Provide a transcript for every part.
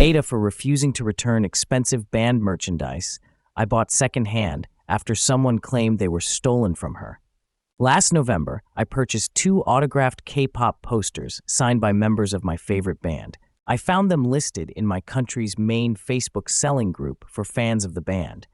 AITA for refusing to return expensive band merchandise I bought secondhand after someone claimed they were stolen from her. Last November, I purchased 2 autographed K-pop posters signed by members of my favorite band. I found them listed in my country's main Facebook selling group for fans of the band,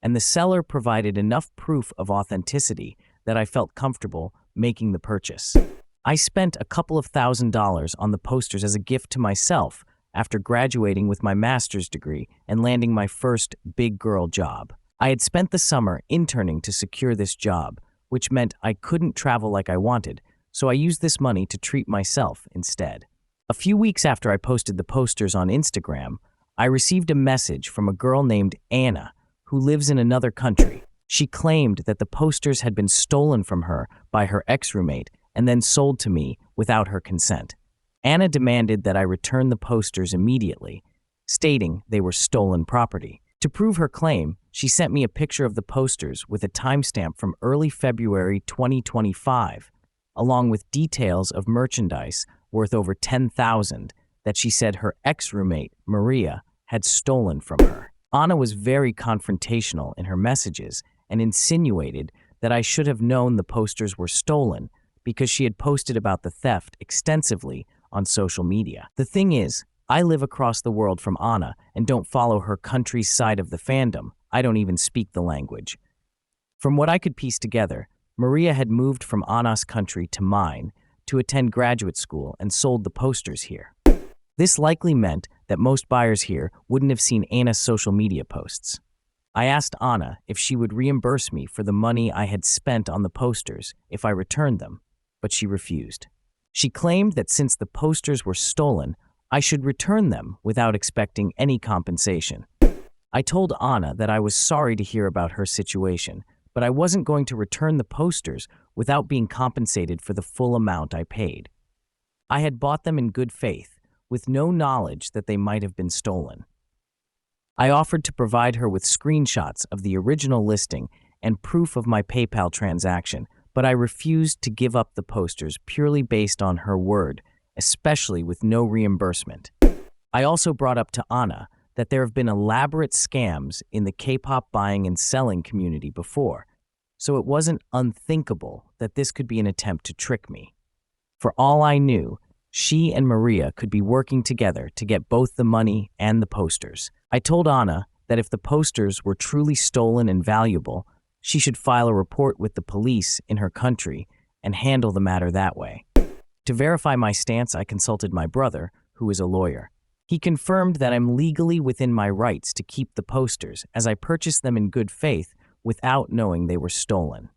and the seller provided enough proof of authenticity that I felt comfortable making the purchase. I spent a couple of $1,000s on the posters as a gift to myself after graduating with my master's degree and landing my first big girl job. I had spent the summer interning to secure this job, which meant I couldn't travel like I wanted, so I used this money to treat myself instead. A few weeks after I posted the posters on Instagram, I received a message from a girl named Anna who lives in another country. She claimed that the posters had been stolen from her by her ex-roommate and then sold to me without her consent. Anna demanded that I return the posters immediately, stating they were stolen property. To prove her claim, she sent me a picture of the posters with a timestamp from early February 2025, along with details of merchandise worth over $10,000 that she said her ex-roommate, Maria, had stolen from her. Anna was very confrontational in her messages and insinuated that I should have known the posters were stolen because she had posted about the theft extensively on social media. The thing is, I live across the world from Anna and don't follow her country's side of the fandom. I don't even speak the language. From what I could piece together, Maria had moved from Anna's country to mine to attend graduate school and sold the posters here. This likely meant that most buyers here wouldn't have seen Anna's social media posts. I asked Anna if she would reimburse me for the money I had spent on the posters if I returned them, but she refused. She claimed that since the posters were stolen, I should return them without expecting any compensation. I told Anna that I was sorry to hear about her situation, but I wasn't going to return the posters without being compensated for the full amount I paid. I had bought them in good faith, with no knowledge that they might have been stolen. I offered to provide her with screenshots of the original listing and proof of my PayPal transaction, but I refused to give up the posters purely based on her word, especially with no reimbursement. I also brought up to Anna that there have been elaborate scams in the K-pop buying and selling community before, so it wasn't unthinkable that this could be an attempt to trick me. For all I knew, she and Maria could be working together to get both the money and the posters. I told Anna that if the posters were truly stolen and valuable, she should file a report with the police in her country and handle the matter that way. To verify my stance, I consulted my brother, who is a lawyer. He confirmed that I'm legally within my rights to keep the posters, as I purchased them in good faith without knowing they were stolen.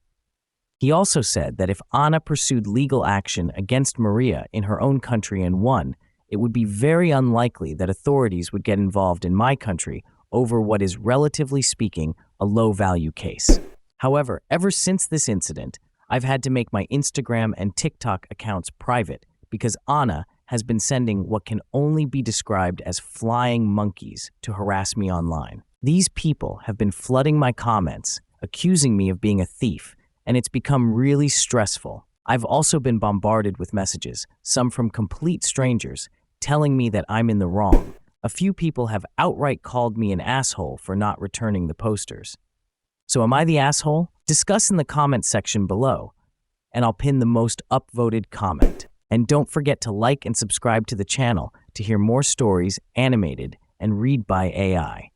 He also said that if Anna pursued legal action against Maria in her own country and won, it would be very unlikely that authorities would get involved in my country over what is, relatively speaking, a low-value case. However, ever since this incident, I've had to make my Instagram and TikTok accounts private because Anna has been sending what can only be described as flying monkeys to harass me online. These people have been flooding my comments, accusing me of being a thief, and it's become really stressful. I've also been bombarded with messages, some from complete strangers, telling me that I'm in the wrong. A few people have outright called me an asshole for not returning the posters. So am I the asshole? Discuss in the comment section below, and I'll pin the most upvoted comment. And don't forget to like and subscribe to the channel to hear more stories animated and read by AI.